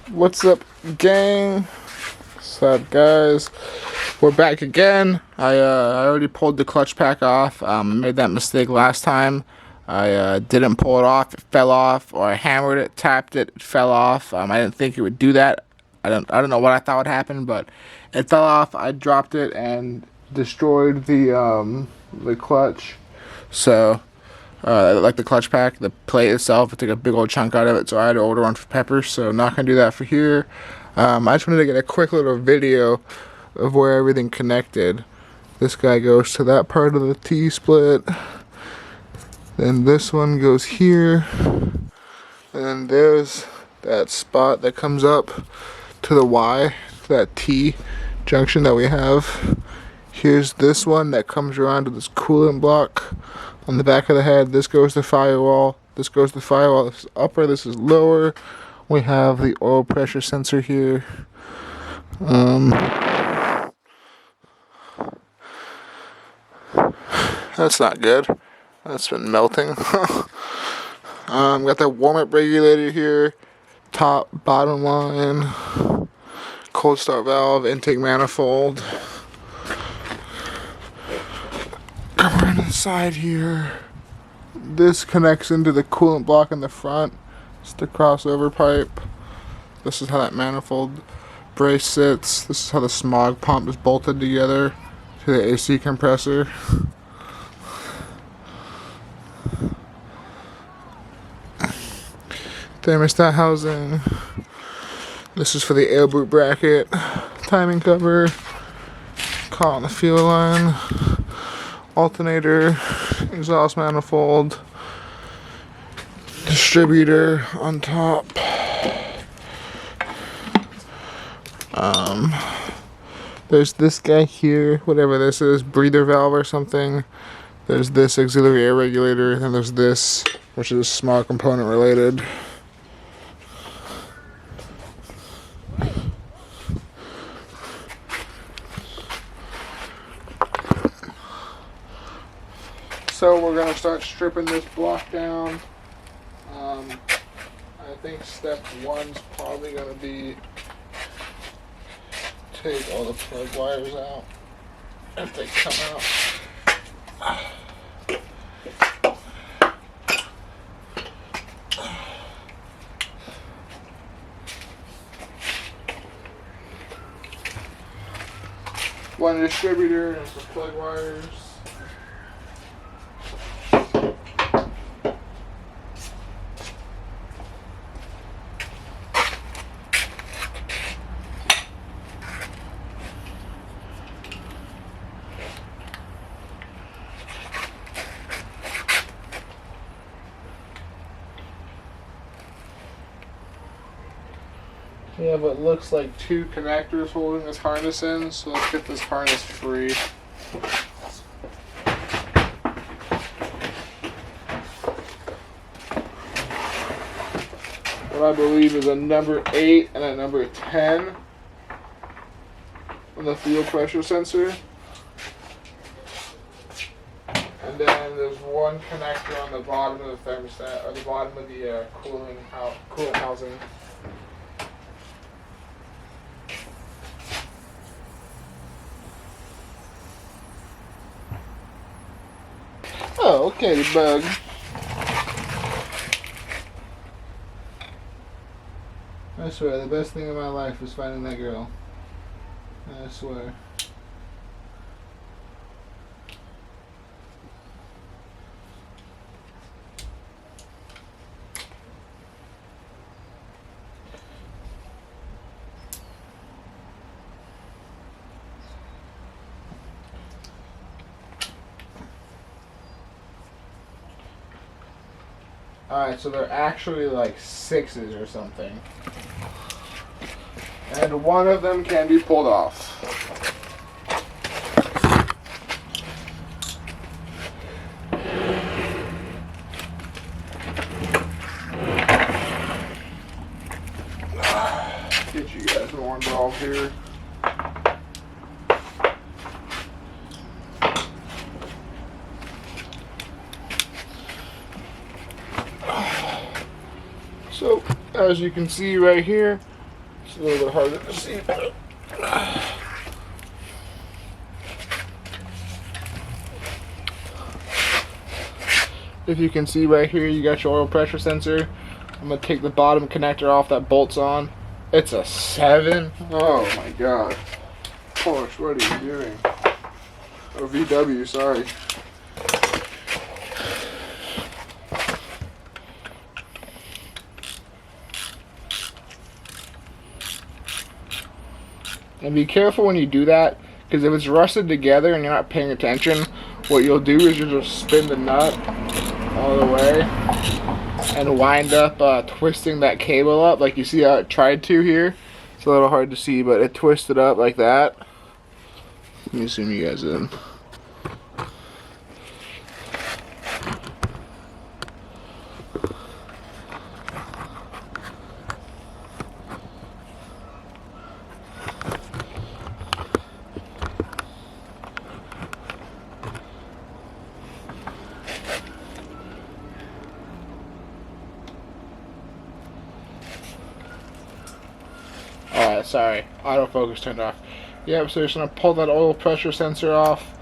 What's up, gang? What's up, guys? We're back again. I already pulled the clutch pack off. I made that mistake last time. I didn't pull it off. It fell off, or I hammered it, tapped it, it fell off. I didn't think it would do that. I don't know what I thought would happen, but it fell off. I dropped it and destroyed the clutch. So. Like the clutch pack, the plate itself, it took a big old chunk out of it, so I had to order one for Pepper, so not going to do that for here. I just wanted to get a quick little video of where everything connected. This guy goes to that part of the T-split, then this one goes here, and then there's that spot that comes up to the Y, that T junction that we have. Here's this one that comes around to this coolant block on the back of the head. This goes to firewall. This goes to firewall. This is upper. This is lower. We have the oil pressure sensor here. That's not good. That's been melting. Got that warm-up regulator here. Top, bottom line. Cold start valve, intake manifold. Come around to the side here. This connects into the coolant block in the front. It's the crossover pipe. This is how that manifold brace sits. This is how the smog pump is bolted together to the AC compressor. Thermostat housing. This is for the air boot bracket. Timing cover. Caught on the fuel line. Alternator, exhaust manifold, distributor on top. There's this guy here, whatever this is, breather valve or something. There's this auxiliary air regulator, and there's this, which is small component related. So we're going to start stripping this block down. I think step one's probably going to be take all the plug wires out if they come out. One distributor and some plug wires. We have what looks like two connectors holding this harness in, so let's get this harness free. What I believe is a number 8 and a number 10 on the fuel pressure sensor. And then there's one connector on the bottom of the thermostat, or the bottom of the coolant housing. Oh, okay, the bug. I swear, the best thing in my life was finding that girl. I swear. Alright, so they're actually like 6s or something. And one of them can be pulled off. Get you guys more involved here. So, as you can see right here, It's a little bit harder to see. If you can see right here, you got your oil pressure sensor. I'm going to take the bottom connector off that bolts on. It's a 7. Oh my god. Porsche, what are you doing? Oh, VW, sorry. And be careful when you do that, because if it's rusted together and you're not paying attention, what you'll do is you'll just spin the nut all the way and wind up twisting that cable up, like you see how it tried to here. It's a little hard to see, but it twisted up like that. Let me zoom you guys in. Alright, sorry. Autofocus turned off. Yep, so you're just going to pull that oil pressure sensor off.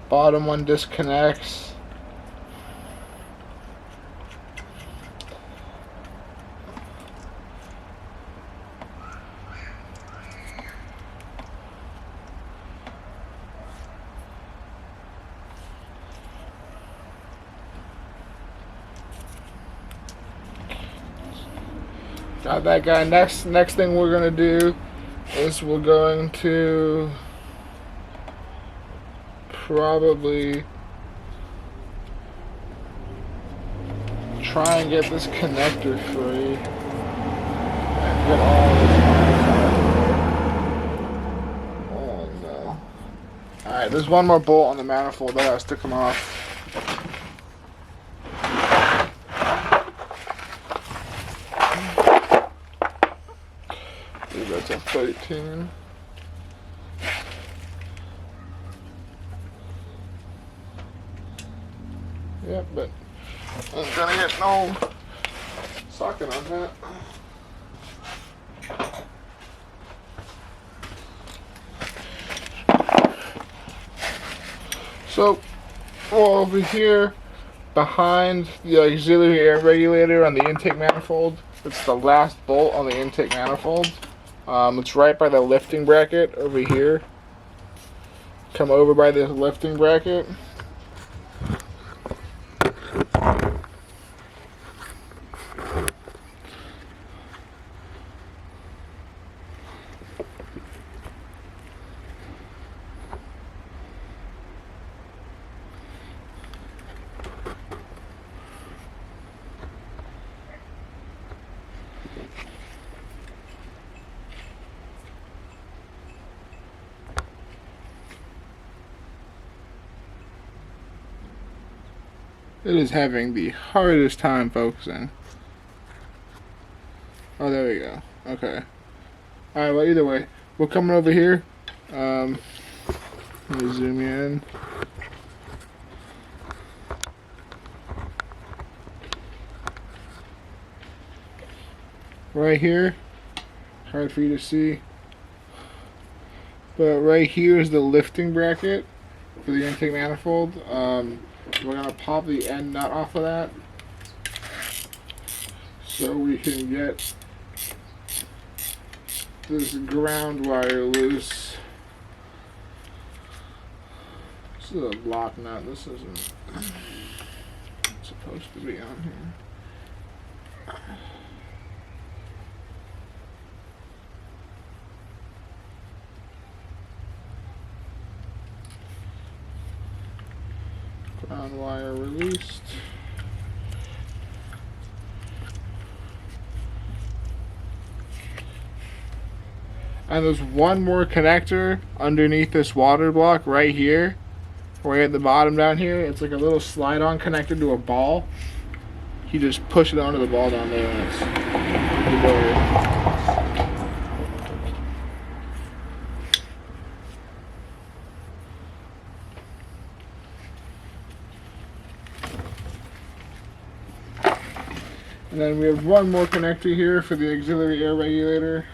Bottom one disconnects. Got that guy. Next thing we're gonna do is we're going to probably try and get this connector free and get all this out. Oh no. Alright, there's one more bolt on the manifold that has to come off. That's a 13. Yep, but I'm gonna get no socket on that. So, over here behind the auxiliary air regulator on the intake manifold, it's the last bolt on the intake manifold. It's right by the lifting bracket over here. Come over by this lifting bracket. It is having the hardest time focusing. Oh, there we go. Okay. Alright, well, either way, we're coming over here. Let me zoom you in. Right here. Hard for you to see. But right here is the lifting bracket for the intake manifold. We're going to pop the end nut off of that so we can get this ground wire loose. This is a block nut. This isn't supposed to be on here. Ground wire released. And there's one more connector underneath this water block right here. Right at the bottom down here. It's like a little slide-on connector to a ball. You just push it onto the ball down there and it's the door. And then we have one more connector here for the auxiliary air regulator.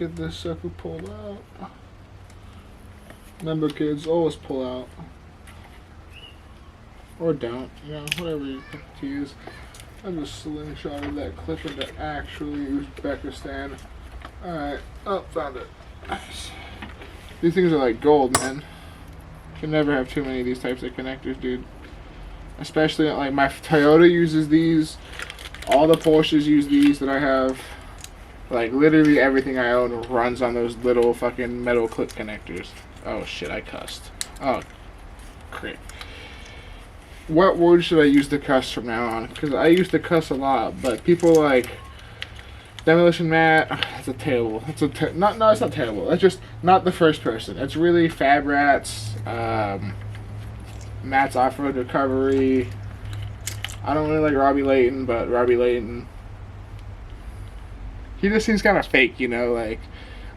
get this sucker pulled out. Remember, kids, always pull out. Or don't, you know, whatever you pick to use. I just slingshotted that clip into actually Uzbekistan. Alright, oh, found it. Nice. These things are like gold, man. Can never have too many of these types of connectors, dude. Especially, like, my Toyota uses these. All the Porsches use these that I have. Like, literally everything I own runs on those little fucking metal clip connectors. Oh, shit, I cussed. Oh, great. What word should I use to cuss from now on? Because I used to cuss a lot, but people like Demolition Matt, that's a terrible. That's a no, it's not terrible. That's just not the first person. It's really Fab Rats, Matt's Off-Road Recovery. I don't really like Robbie Layton, but Robbie Layton, he just seems kind of fake, you know, like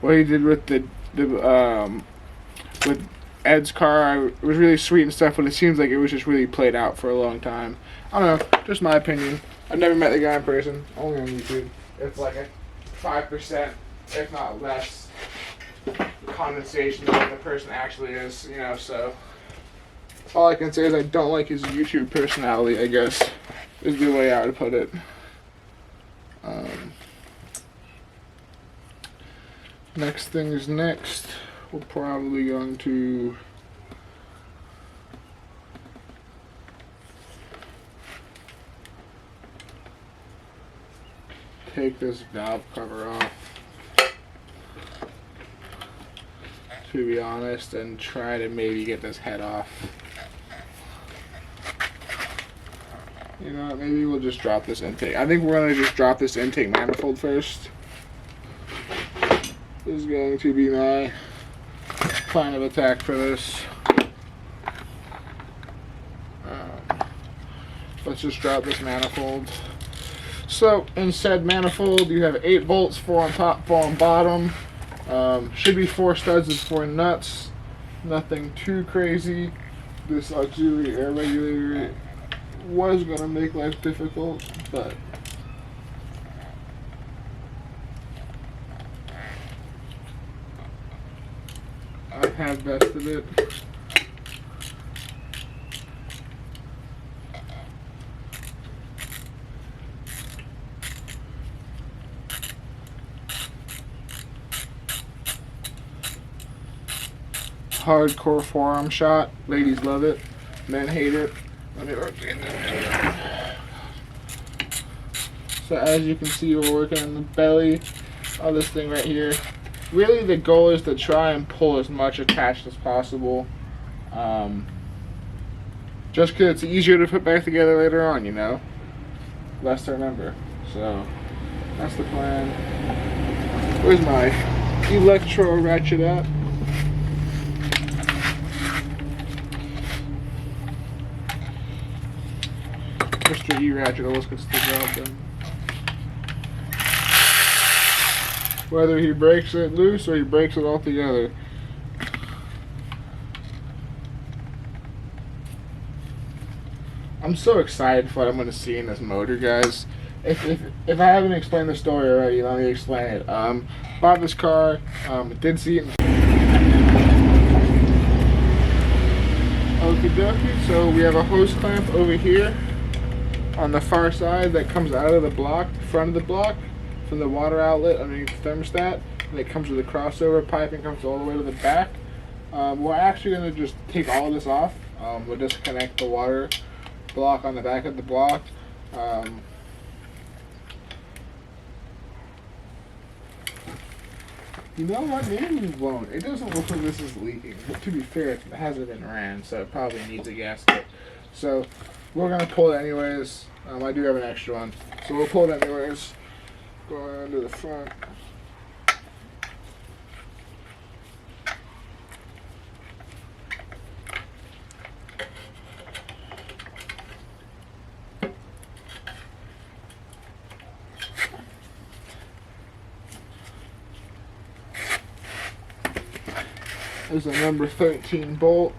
what he did with with Ed's car. It was really sweet and stuff, but it seems like it was just really played out for a long time. I don't know, just my opinion. I've never met the guy in person, only on YouTube. It's like a 5%, if not less, condensation of what the person actually is, you know, so all I can say is I don't like his YouTube personality, I guess, is the way I would put it. Next thing is next. We're probably going to take this valve cover off, to be honest, and try to maybe get this head off. You know, maybe we'll just drop this intake. I think we're going to just drop this intake manifold first. This is going to be my plan of attack for this. Let's just drop this manifold. So in said manifold you have 8 bolts, 4 on top, 4 on bottom. Should be 4 studs and 4 nuts. Nothing too crazy. This auxiliary air regulator was going to make life difficult, but I have bested it. Hardcore forearm shot. Ladies love it. Men hate it. Let me work in there. So as you can see, we're working on the belly of this thing right here. Really the goal is to try and pull as much attached as possible. Just because it's easier to put back together later on, you know. Less to remember. So that's the plan. Where's my electro ratchet at? Mr. E-Ratchet always gets the job done. Whether he breaks it loose or he breaks it all together. I'm so excited for what I'm going to see in this motor, guys. If I haven't explained the story already, let me explain it. Bought this car, did see it. Okie dokie, so we have a hose clamp over here on the far side that comes out of the block, front of the block, from the water outlet underneath the thermostat, and it comes with a crossover pipe and comes all the way to the back. We're actually going to just take all of this off. We'll disconnect the water block on the back of the block. You know what? Maybe we won't. It doesn't look like this is leaking. But to be fair, it hasn't been ran, so it probably needs a gasket. So we're going to pull it anyways. I do have an extra one. So we'll pull it anyways. Going under the front. There's a number 13 bolt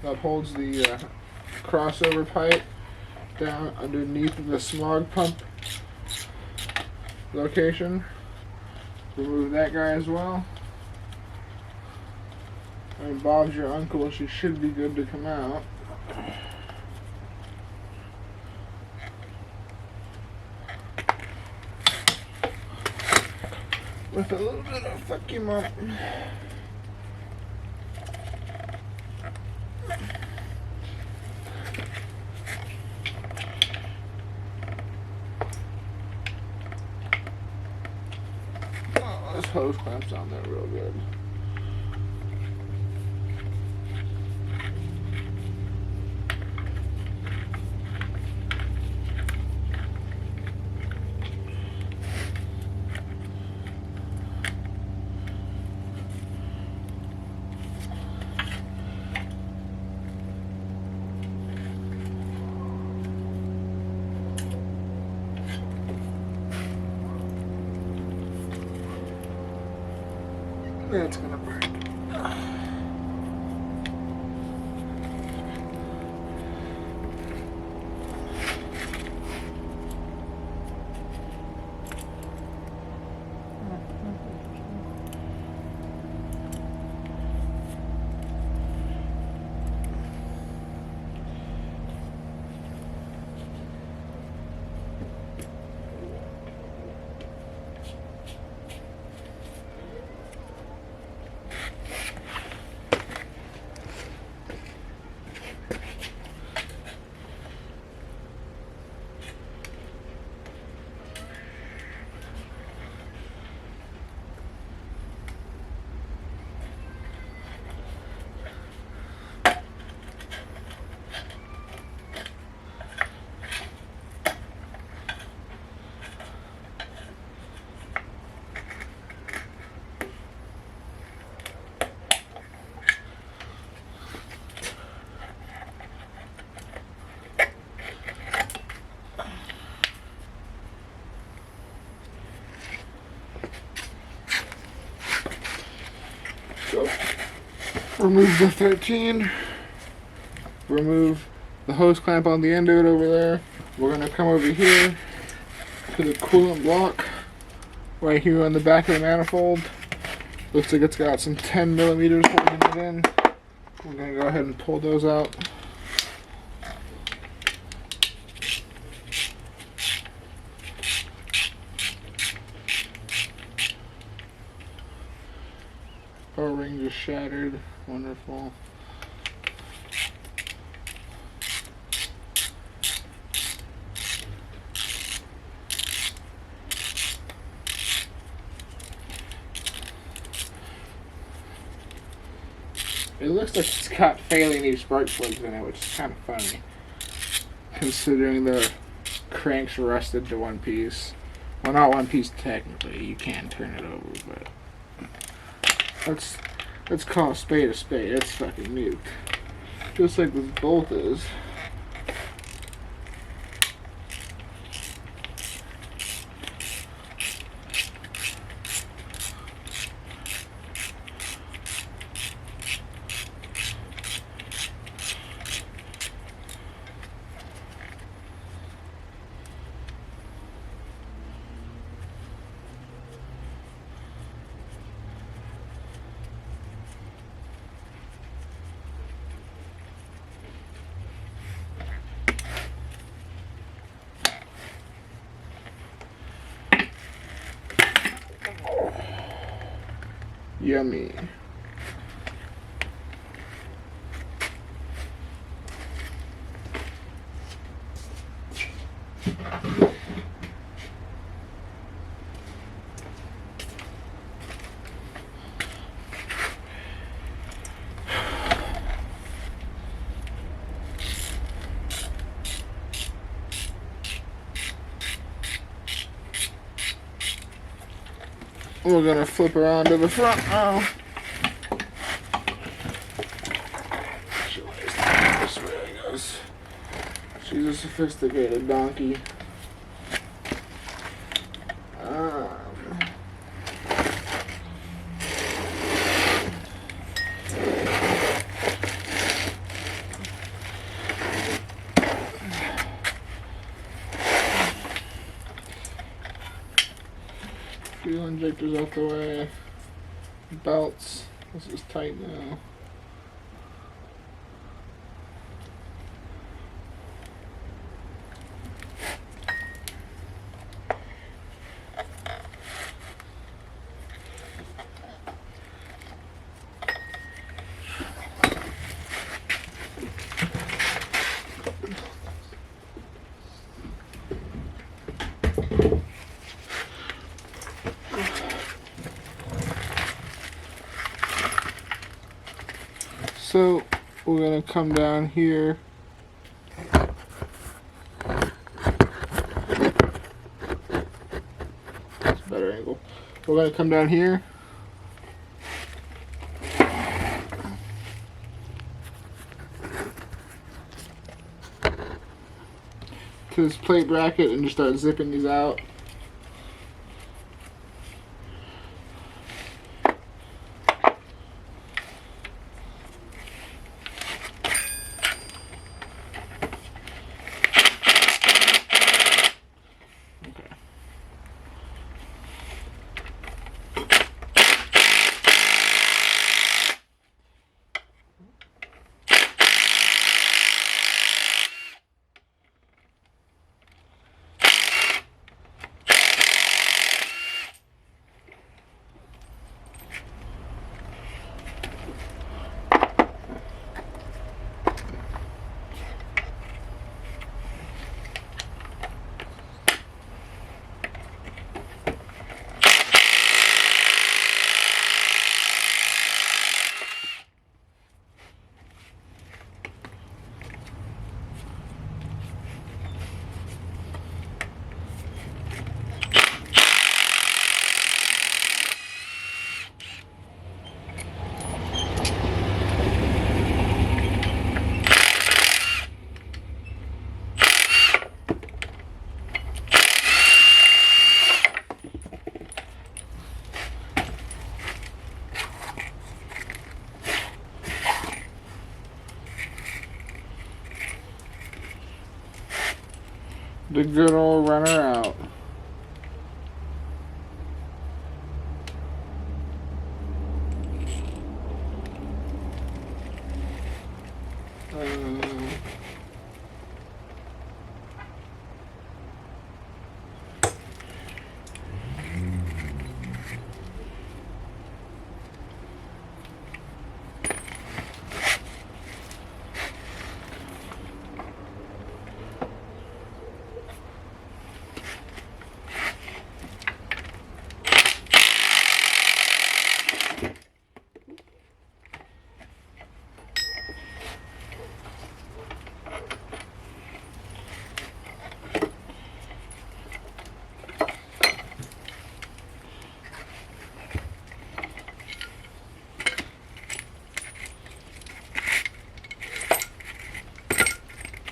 that holds the crossover pipe down underneath the smog pump location. remove that guy as well. And Bob's your uncle, she should be good to come out. With a little bit of fuck you mom. Oh, this hose clamps on there real good. It's gonna break. So, remove the 13, remove the hose clamp on the end of it over there. We're going to come over here to the coolant block right here on the back of the manifold. Looks like it's got some 10 millimeters holding it in. We're going to go ahead and pull those out. O-ring just shattered. Wonderful. It looks like it's got failing new spark plugs in it, which is kind of funny, considering the cranks rusted to one piece. Well, not one piece technically. You can turn it over, but let's call a spade a spade. It's fucking nuked, just like this bolt is. Yummy. We're gonna flip around to the front now. This way, I guess. She's a sophisticated donkey. Fuel injectors out the way. Belts. This is tight now. So we're gonna come down here. That's a better angle. We're gonna come down here. To this plate bracket and just start zipping these out. The good old runner out.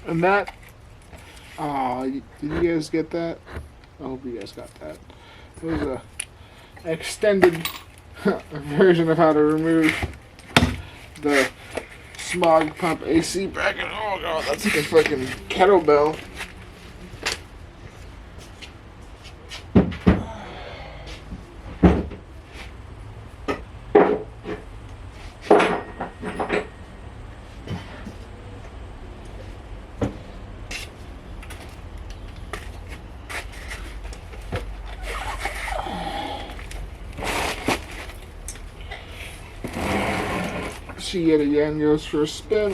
And that, did you guys get that? I hope you guys got that. It was a extended version of how to remove the smog pump AC bracket. Oh god, that's like a fucking kettlebell. She yet again goes for a spin.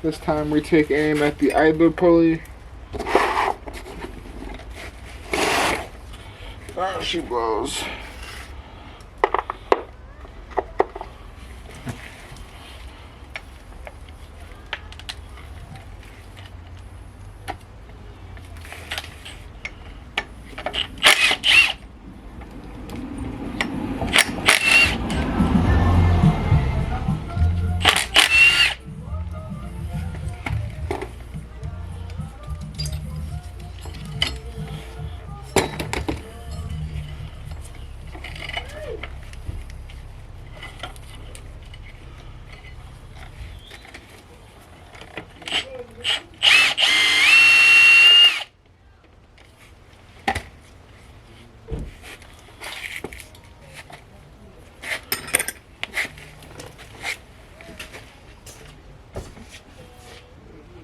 This time we take aim at the idler pulley. Oh, she blows.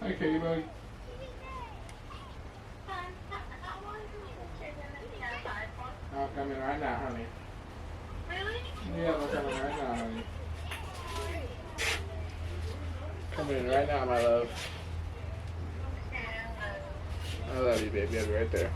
Hi, Kitty Bug. I'm coming right now, honey. Really? Yeah, I'm coming right now, honey. Coming in right now, my love. I love you, baby. I'll be right there.